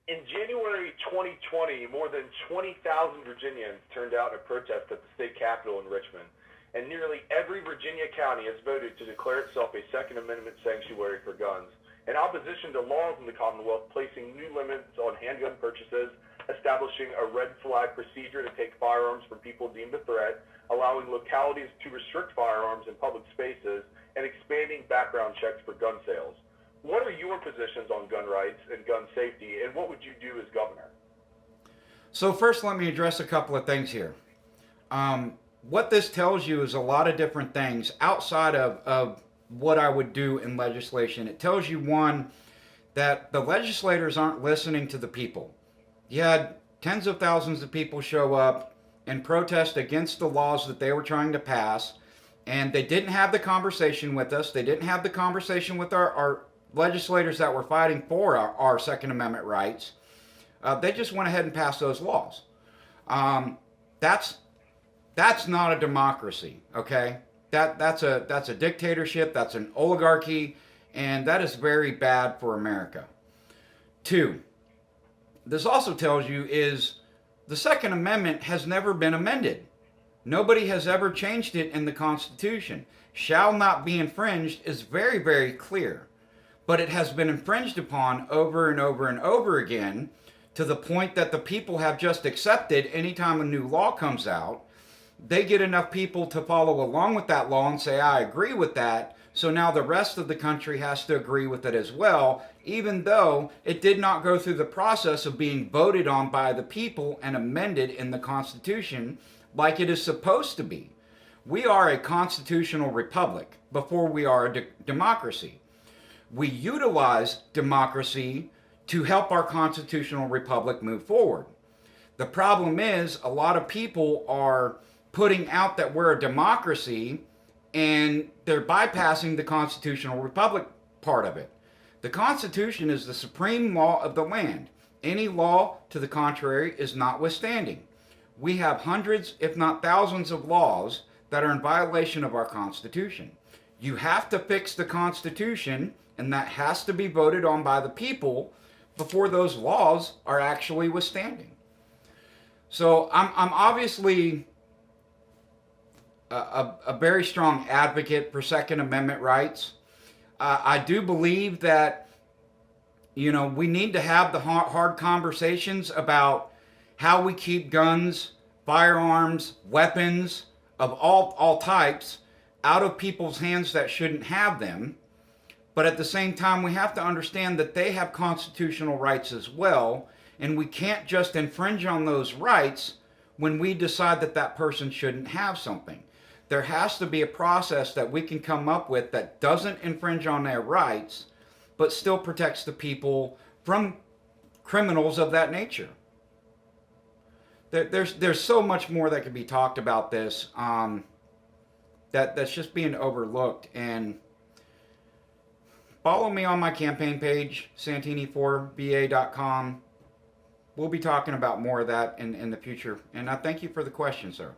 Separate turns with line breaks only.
In January 2020, more than 20,000 Virginians turned out in a protest at the state capitol in Richmond, and nearly every Virginia county has voted to declare itself a Second Amendment sanctuary for guns, in opposition to laws in the Commonwealth placing new limits on handgun purchases, establishing a red flag procedure to take firearms from people deemed a threat, allowing localities to restrict firearms in public spaces, and expanding background checks for gun sales. What are your positions on gun rights and gun safety, and what would you do as governor?
So first, let me address a couple of things here. What this tells you is a lot of different things outside of what I would do in legislation. It tells you, one, that the legislators aren't listening to the people. You had tens of thousands of people show up and protest against the laws that they were trying to pass, and they didn't have the conversation with us. They didn't have the conversation with our legislators that were fighting for our Second Amendment rights. They just went ahead and passed those laws. That's not a democracy, okay? That's a dictatorship. That's an oligarchy, and that is very bad for America. Two, this also tells you is the Second Amendment has never been amended. Nobody has ever changed it in the Constitution. Shall not be infringed is very, very clear. But it has been infringed upon over and over and over again to the point that the people have just accepted anytime a new law comes out. They get enough people to follow along with that law and say, I agree with that. So now the rest of the country has to agree with it as well, even though it did not go through the process of being voted on by the people and amended in the Constitution like it is supposed to be. We are a constitutional republic before we are a democracy. We utilize democracy to help our constitutional republic move forward. The problem is a lot of people are putting out that we're a democracy and they're bypassing the constitutional republic part of it. The Constitution is the supreme law of the land. Any law to the contrary is notwithstanding. We have hundreds, if not thousands, of laws that are in violation of our Constitution. You have to fix the Constitution, and that has to be voted on by the people before those laws are actually withstanding. So I'm obviously a very strong advocate for Second Amendment rights. I do believe that, we need to have the hard conversations about how we keep guns, firearms, weapons of all types out of people's hands that shouldn't have them. But at the same time, we have to understand that they have constitutional rights as well, and we can't just infringe on those rights when we decide that that person shouldn't have something. There has to be a process that we can come up with that doesn't infringe on their rights, but still protects the people from criminals of that nature. There's so much more that could be talked about this that's just being overlooked. And follow me on my campaign page, Santini4BA.com. We'll be talking about more of that in the future. And I thank you for the question, sir.